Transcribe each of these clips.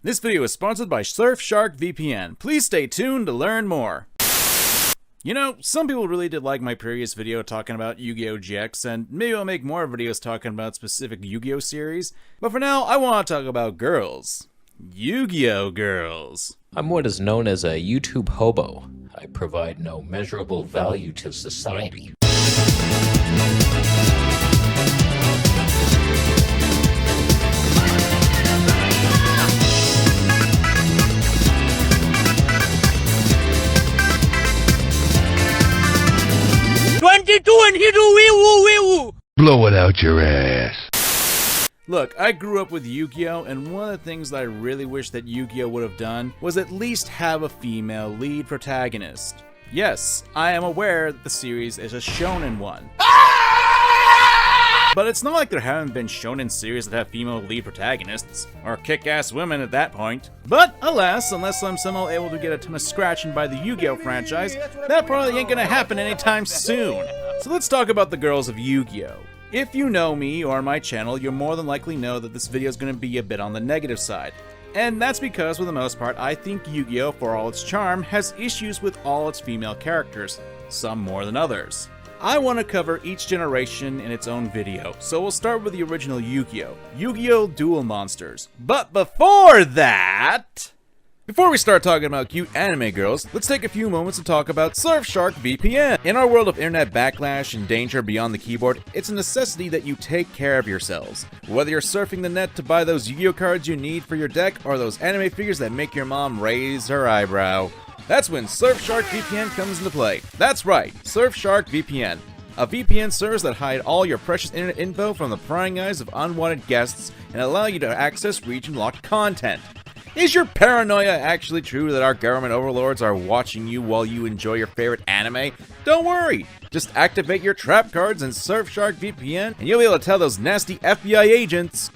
This video is sponsored by Surfshark VPN. Please stay tuned to learn more. You know, some people really did like my previous video talking about Yu-Gi-Oh! GX, and maybe I'll make more videos talking about specific Yu-Gi-Oh! Series, but for now, I want to talk about girls. Yugioh Girls. I'm what is known as a YouTube hobo. I provide no measurable value to society. Blow it out your ass. Look, I grew up with Yu-Gi-Oh! And one of the things that I really wish that Yu-Gi-Oh! Would have done was at least have a female lead protagonist. Yes, I am aware that the series is a shonen one. But it's not like there haven't been shonen series that have female lead protagonists, or kick-ass women at that point. But alas, unless I'm somehow able to get a ton of scratching by the Yu-Gi-Oh! Franchise, that probably ain't gonna happen anytime soon. So let's talk about the girls of Yu-Gi-Oh! If you know me or my channel, you'll more than likely know that this video is going to be a bit on the negative side. And that's because, for the most part, I think Yu-Gi-Oh! For all its charm, has issues with all its female characters, some more than others. I want to cover each generation in its own video, so we'll start with the original Yu-Gi-Oh! Yu-Gi-Oh! Duel Monsters. But before that... Before we start talking about cute anime girls, let's take a few moments to talk about Surfshark VPN. In our world of internet backlash and danger beyond the keyboard, it's a necessity that you take care of yourselves. Whether you're surfing the net to buy those Yu-Gi-Oh! Cards you need for your deck, or those anime figures that make your mom raise her eyebrow, that's when Surfshark VPN comes into play. That's right, Surfshark VPN. A VPN service that hide all your precious internet info from the prying eyes of unwanted guests and allow you to access region-locked content. Is your paranoia actually true that our government overlords are watching you while you enjoy your favorite anime? Don't worry! Just activate your trap cards in Surfshark VPN and you'll be able to tell those nasty FBI agents,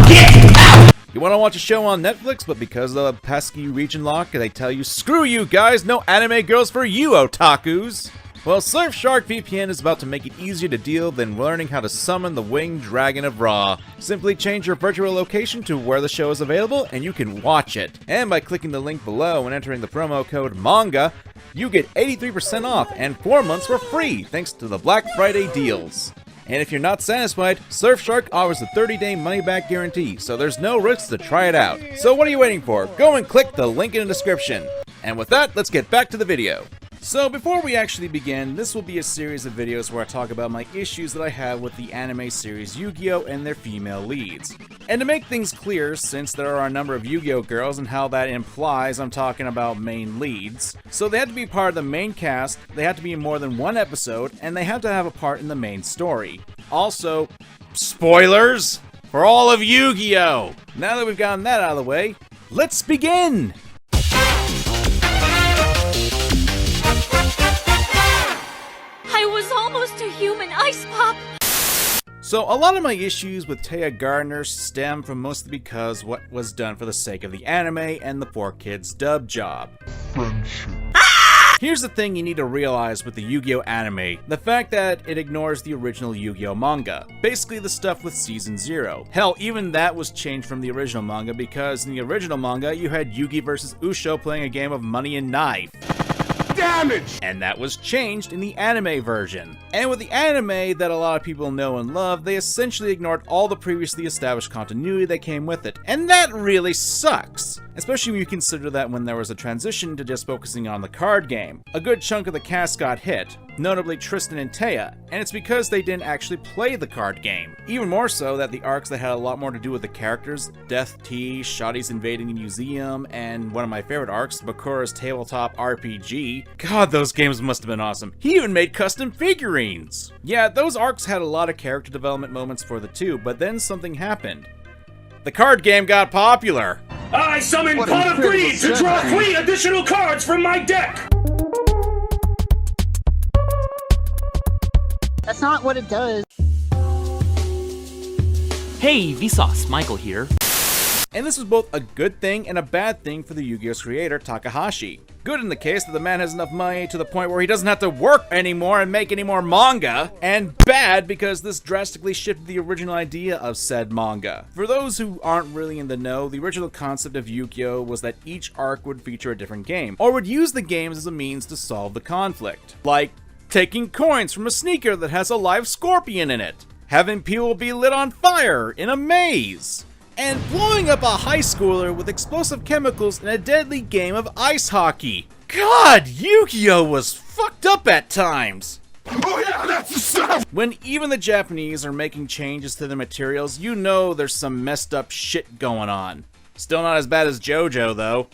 "Get out!" You want to watch a show on Netflix, but because of the pesky region lock, they tell you, "Screw you guys, no anime girls for you, otakus!" Well, Surfshark VPN is about to make it easier to deal than learning how to summon the winged dragon of Ra. Simply change your virtual location to where the show is available and you can watch it. And by clicking the link below and entering the promo code MANGA, you get 83% off and 4 months for free thanks to the Black Friday deals. And if you're not satisfied, Surfshark offers a 30-day money-back guarantee, so there's no risk to try it out. So what are you waiting for? Go and click the link in the description. And with that, let's get back to the video. So before we actually begin, this will be a series of videos where I talk about my issues that I have with the anime series Yu-Gi-Oh! And their female leads. And to make things clear, since there are a number of Yu-Gi-Oh! Girls and how that implies I'm talking about main leads, so they have to be part of the main cast, they have to be in more than one episode, and they have to have a part in the main story. Also, spoilers for all of Yu-Gi-Oh! Now that we've gotten that out of the way, let's begin! A human ice pop. So a lot of my issues with Gardner stem from mostly because what was done for the sake of the anime and the 4Kids dub job. Friendship. Here's the thing you need to realize with the Yu-Gi-Oh! Anime, the fact that it ignores the original Yu-Gi-Oh! Manga, basically the stuff with Season 0. Hell, even that was changed from the original manga because in the original manga you had Yugi vs. Usho playing a game of Money and Knife. Damage! And that was changed in the anime version. And with the anime that a lot of people know and love, they essentially ignored all the previously established continuity that came with it. And that really sucks! Especially when you consider that when there was a transition to just focusing on the card game, a good chunk of the cast got hit, notably Tristan and Taya, and it's because they didn't actually play the card game. Even more so that the arcs that had a lot more to do with the characters, Death Tea, Shotty's invading the museum, and one of my favorite arcs, Bakura's tabletop RPG. God, those games must have been awesome. He even made custom figurines! Yeah, those arcs had a lot of character development moments for the two, but then something happened. The card game got popular! I summon Pot of Greed to draw 3 additional cards from my deck! That's not what it does. Hey, Vsauce, Michael here. And this was both a good thing and a bad thing for the Yu-Gi-Oh's creator, Takahashi. Good in the case that the man has enough money to the point where he doesn't have to work anymore and make any more manga, and bad because this drastically shifted the original idea of said manga. For those who aren't really in the know, the original concept of Yu-Gi-Oh! Was that each arc would feature a different game, or would use the games as a means to solve the conflict. Like taking coins from a sneaker that has a live scorpion in it, having people be lit on fire in a maze, and blowing up a high schooler with explosive chemicals in a deadly game of ice hockey. God, Yu-Gi-Oh! Was fucked up at times! Oh yeah, that's the stuff! When even the Japanese are making changes to their materials, you know there's some messed up shit going on. Still not as bad as JoJo, though.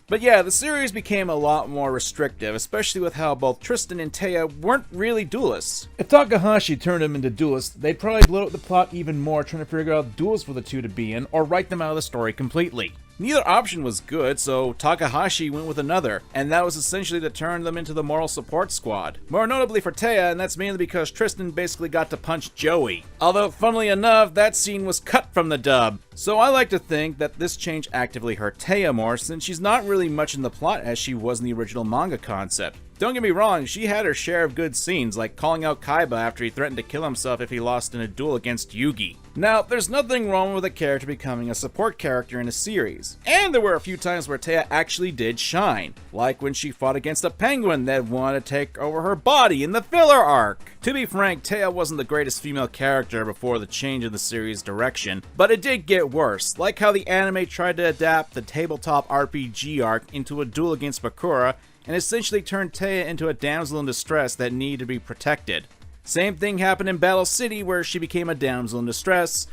But yeah, the series became a lot more restrictive, especially with how both Tristan and Taya weren't really duelists. If Takahashi turned them into duelists, they'd probably blow up the plot even more trying to figure out duels for the two to be in, or write them out of the story completely. Neither option was good, so Takahashi went with another, and that was essentially to turn them into the moral support squad. More notably for Taya, and that's mainly because Tristan basically got to punch Joey. Although, funnily enough, that scene was cut from the dub. So I like to think that this change actively hurt Taya more, since she's not really much in the plot as she was in the original manga concept. Don't get me wrong, she had her share of good scenes, like calling out Kaiba after he threatened to kill himself if he lost in a duel against Yugi. Now, there's nothing wrong with a character becoming a support character in a series. And there were a few times where Taya actually did shine, like when she fought against a penguin that wanted to take over her body in the filler arc. To be frank, Taya wasn't the greatest female character before the change in the series' direction, but it did get worse, like how the anime tried to adapt the tabletop RPG arc into a duel against Bakura, and essentially turned Taya into a damsel in distress that needed to be protected. Same thing happened in Battle City, where she became a damsel in distress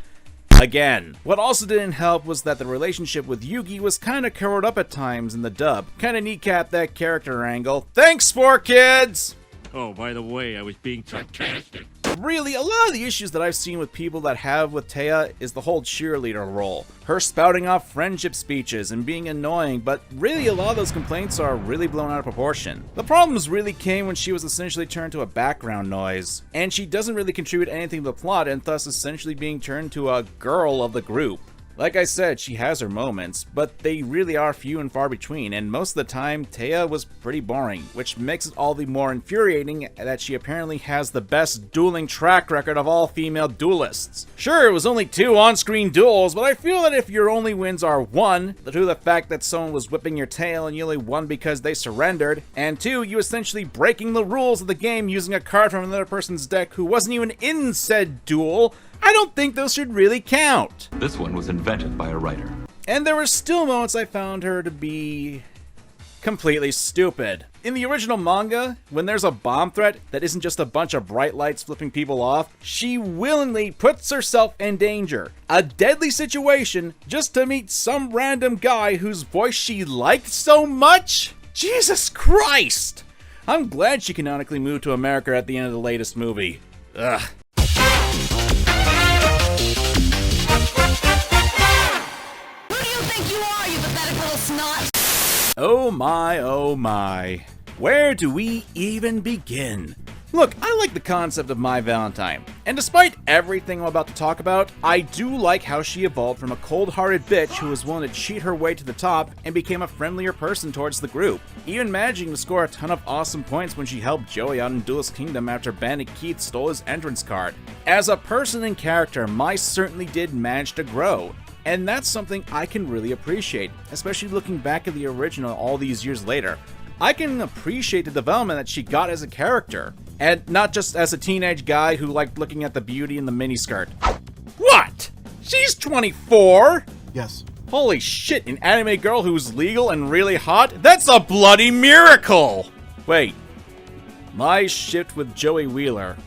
again. What also didn't help was that the relationship with Yugi was kinda covered up at times in the dub. Kinda kneecapped that character angle. Thanks, 4Kids! Oh, by the way, I was being sarcastic. Really, a lot of the issues that I've seen with people that have with Taya is the whole cheerleader role. Her spouting off friendship speeches and being annoying, but really a lot of those complaints are really blown out of proportion. The problems really came when she was essentially turned to a background noise, and she doesn't really contribute anything to the plot and thus essentially being turned to a girl of the group. Like I said, she has her moments, but they really are few and far between, and most of the time, Taya was pretty boring, which makes it all the more infuriating that she apparently has the best dueling track record of all female duelists. Sure, it was only 2 on-screen duels, but I feel that if your only wins are 1, due to the fact that someone was whipping your tail and you only won because they surrendered, and 2, you essentially breaking the rules of the game using a card from another person's deck who wasn't even in said duel, I don't think those should really count. This one was invented by a writer. And there were still moments I found her to be completely stupid. In the original manga, when there's a bomb threat that isn't just a bunch of bright lights flipping people off, she willingly puts herself in danger. A deadly situation just to meet some random guy whose voice she liked so much? Jesus Christ! I'm glad she canonically moved to America at the end of the latest movie. Ugh. Oh my, oh my. Where do we even begin? Look, I like the concept of Mai Valentine, and despite everything I'm about to talk about, I do like how she evolved from a cold-hearted bitch who was willing to cheat her way to the top and became a friendlier person towards the group, even managing to score a ton of awesome points when she helped Joey out in Duelist Kingdom after Bandit Keith stole his entrance card. As a person and character, Mai certainly did manage to grow, and that's something I can really appreciate, especially looking back at the original all these years later. I can appreciate the development that she got as a character, and not just as a teenage guy who liked looking at the beauty in the miniskirt. What? She's 24? Yes. Holy shit, an anime girl who's legal and really hot? That's a bloody miracle! Wait. Mai shipped with Joey Wheeler,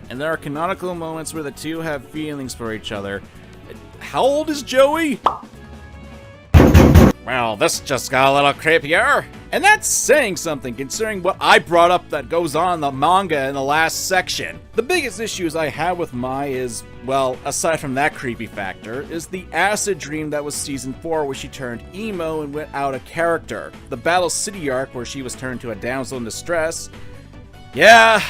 and there are canonical moments where the two have feelings for each other. How old is Joey? Well, this just got a little creepier. And that's saying something considering what I brought up that goes on in the manga in the last section. The biggest issues I have with Mai is well, aside from that creepy factor, is the acid dream that was season 4 where she turned emo and went out of character. The Battle City arc where she was turned to a damsel in distress. Yeah,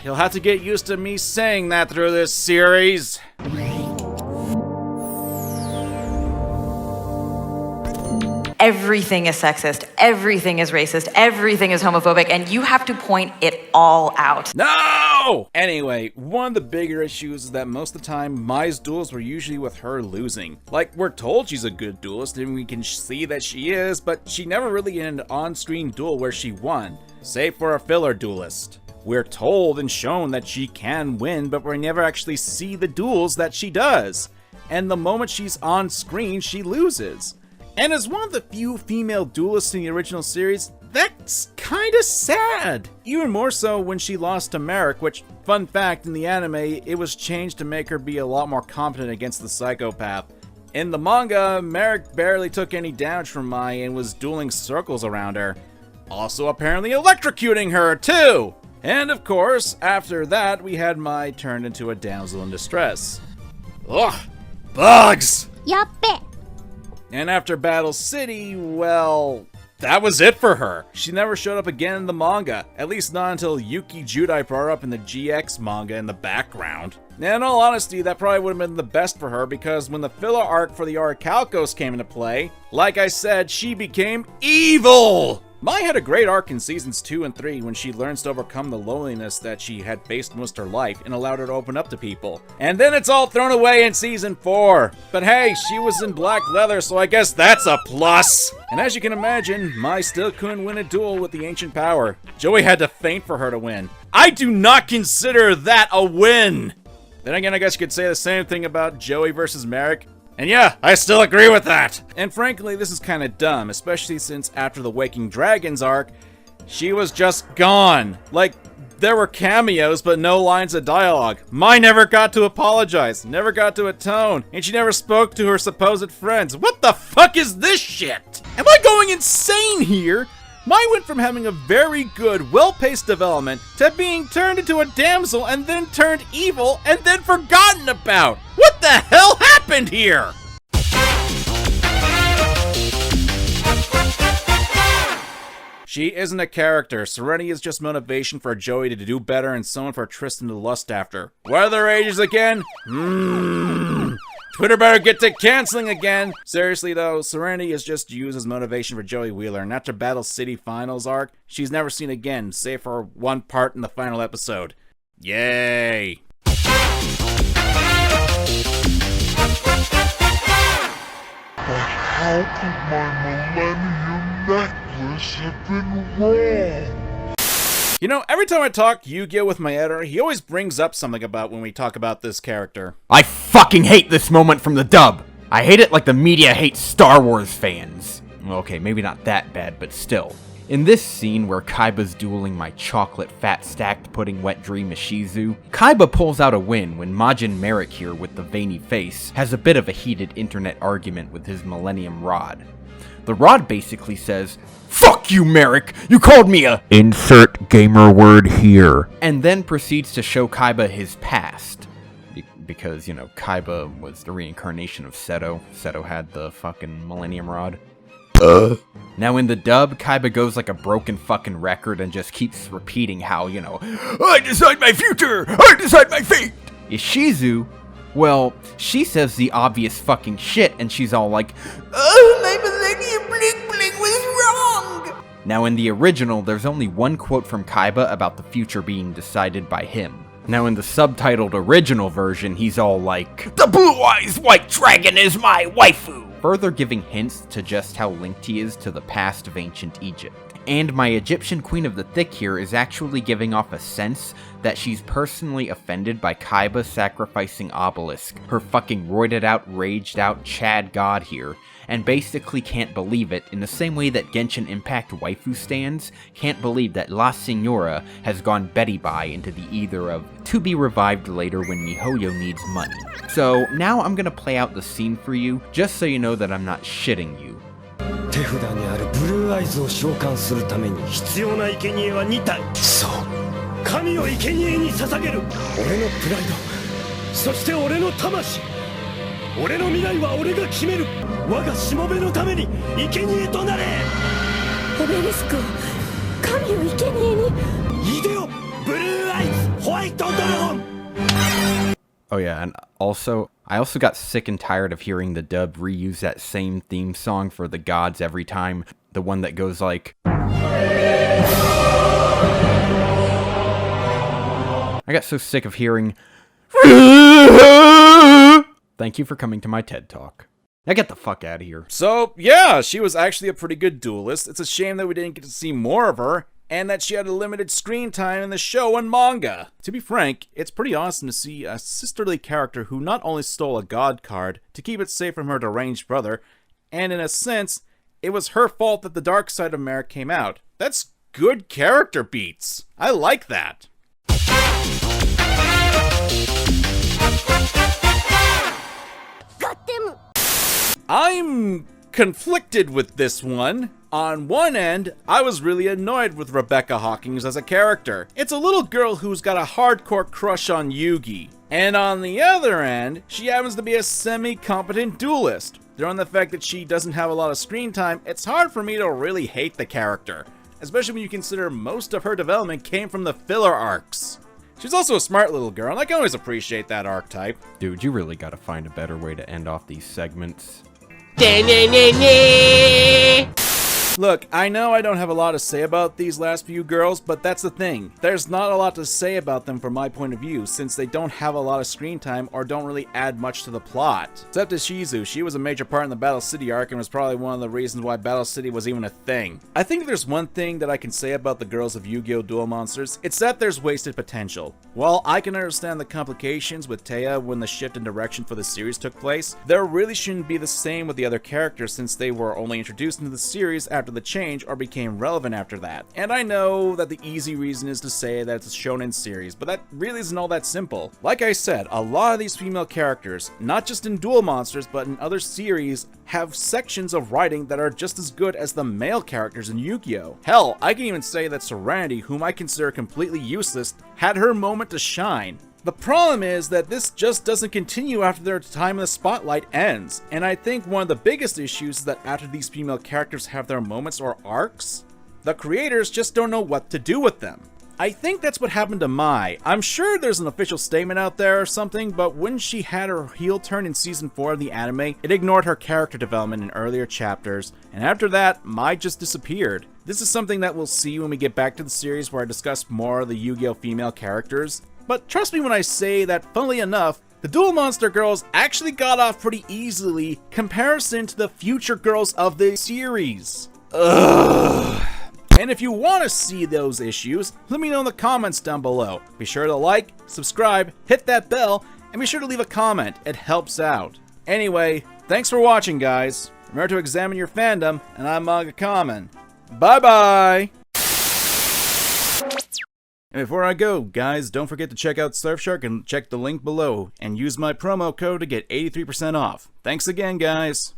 you'll have to get used to me saying that through this series. Everything is sexist, everything is racist, everything is homophobic, and you have to point it all out. No! Anyway, one of the bigger issues is that most of the time, Mai's duels were usually with her losing. Like, we're told she's a good duelist, and we can see that she is, but she never really in an on-screen duel where she won, save for a filler duelist. We're told and shown that she can win, but we never actually see the duels that she does. And the moment she's on screen, she loses. And as one of the few female duelists in the original series, that's kinda sad. Even more so when she lost to Merrick, which, fun fact, in the anime, it was changed to make her be a lot more confident against the psychopath. In the manga, Merrick barely took any damage from Mai and was dueling circles around her. Also apparently electrocuting her, too! And of course, after that, we had Mai turned into a damsel in distress. Ugh! Bugs! Yappe. And after Battle City, well, that was it for her. She never showed up again in the manga, at least not until Yuki Judai brought her up in the GX manga in the background. And in all honesty, that probably would have been the best for her because when the filler arc for the Orichalcos came into play, like I said, she became evil! Mai had a great arc in seasons 2 and 3 when she learns to overcome the loneliness that she had faced most of her life and allowed her to open up to people. And then it's all thrown away in season 4. But hey, she was in black leather, so I guess that's a plus! And as you can imagine, Mai still couldn't win a duel with the ancient power. Joey had to faint for her to win. I do not consider that a win! Then again, I guess you could say the same thing about Joey versus Merrick. And yeah, I still agree with that! And frankly, this is kinda dumb, especially since after the Waking Dragons arc, she was just gone. Like, there were cameos, but no lines of dialogue. Mai never got to apologize, never got to atone, and she never spoke to her supposed friends. What the fuck is this shit? Am I going insane here? Mai went from having a very good, well-paced development to being turned into a damsel and then turned evil and then forgotten about. What the hell happened here? She isn't a character. Serenity is just motivation for Joey to do better and someone for Tristan to lust after. What are their ages again? Twitter better get to canceling again! Seriously though, Serenity is just used as motivation for Joey Wheeler, and after Battle City Finals arc, she's never seen again, save for one part in the final episode. Yay! How could my millennium necklace have been wrong? You know, every time I talk Yu-Gi-Oh! With my editor, he always brings up something about when we talk about this character. I fucking hate this moment from the dub! I hate it like the media hates Star Wars fans. Okay, maybe not that bad, but still. In this scene where Kaiba's dueling my chocolate fat stacked pudding wet dream Ishizu, Kaiba pulls out a win when Majin Merrick here with the veiny face has a bit of a heated internet argument with his Millennium Rod. The Rod basically says, "Fuck you, Merrick! You called me a—" insert gamer word here. And then proceeds to show Kaiba his past. Because, you know, Kaiba was the reincarnation of Seto. Seto had the fucking Millennium Rod. Now in the dub, Kaiba goes like a broken fucking record and just keeps repeating how, you know, I decide my future! I decide my fate! Ishizu, well, she says the obvious fucking shit and she's all like, oh, my Millennium Blink Blink was wrong! Now in the original, there's only one quote from Kaiba about the future being decided by him. Now in the subtitled original version, he's all like, the blue-eyes white dragon is my waifu! Further giving hints to just how linked he is to the past of ancient Egypt. And my Egyptian Queen of the Thick here is actually giving off a sense that she's personally offended by Kaiba sacrificing Obelisk, her fucking roided out, raged out Chad god here, and basically can't believe it in the same way that Genshin Impact waifu stands can't believe that La Signora has gone Betty Bye into the ether of to be revived later when Mihoyo needs money. So now I'm gonna play out the scene for you, just so you know that I'm not shitting you. 手札にあるブルーアイズを召喚するために必要な生贄は2体そう神を生贄に捧げる俺のプライドそして俺の魂俺の未来は俺が決める我がしもべのために生贄となれオベリスクを神を生贄にいでよブルーアイズホワイトドラゴン Oh yeah, and I also got sick and tired of hearing the dub reuse that same theme song for the gods every time. The one that goes like... I got so sick of hearing... Thank you for coming to my TED Talk. Now get the fuck out of here. So, yeah, she was actually a pretty good duelist. It's a shame that we didn't get to see more of her, and that she had a limited screen time in the show and manga. To be frank, it's pretty awesome to see a sisterly character who not only stole a god card to keep it safe from her deranged brother, and in a sense, it was her fault that the dark side of Merrick came out. That's good character beats. I like that. got them. I'm conflicted with this one. On one end, I was really annoyed with Rebecca Hawkins as a character. It's a little girl who's got a hardcore crush on Yugi. And on the other end, she happens to be a semi-competent duelist. Throwing the fact that she doesn't have a lot of screen time, it's hard for me to really hate the character. Especially when you consider most of her development came from the filler arcs. She's also a smart little girl, and I can always appreciate that archetype. Dude, you really gotta find a better way to end off these segments. Look, I know I don't have a lot to say about these last few girls, but that's the thing. There's not a lot to say about them from my point of view, since they don't have a lot of screen time or don't really add much to the plot. Except Ishizu, she was a major part in the Battle City arc and was probably one of the reasons why Battle City was even a thing. I think if there's one thing that I can say about the girls of Yu-Gi-Oh! Duel Monsters, it's that there's wasted potential. While I can understand the complications with Taya when the shift in direction for the series took place, there really shouldn't be the same with the other characters since they were only introduced into the series after the change or became relevant after that. And I know that the easy reason is to say that it's a shonen series, but that really isn't all that simple. Like I said, a lot of these female characters, not just in Duel Monsters but in other series, have sections of writing that are just as good as the male characters in Yu-Gi-Oh! Hell, I can even say that Serenity, whom I consider completely useless, had her moment to shine. The problem is that this just doesn't continue after their time in the spotlight ends, and I think one of the biggest issues is that after these female characters have their moments or arcs, the creators just don't know what to do with them. I think that's what happened to Mai. I'm sure there's an official statement out there or something, but when she had her heel turn in season 4 of the anime, it ignored her character development in earlier chapters, and after that, Mai just disappeared. This is something that we'll see when we get back to the series where I discuss more of the Yu-Gi-Oh! Female characters. But trust me when I say that, funnily enough, the Duel Monster girls actually got off pretty easily comparison to the future girls of the series. Ugh. And if you want to see those issues, let me know in the comments down below. Be sure to like, subscribe, hit that bell, and be sure to leave a comment. It helps out. Anyway, thanks for watching, guys. Remember to examine your fandom, and I'm MangaKamen. Bye-bye! And before I go, guys, don't forget to check out Surfshark and check the link below, and use my promo code to get 83% off. Thanks again, guys!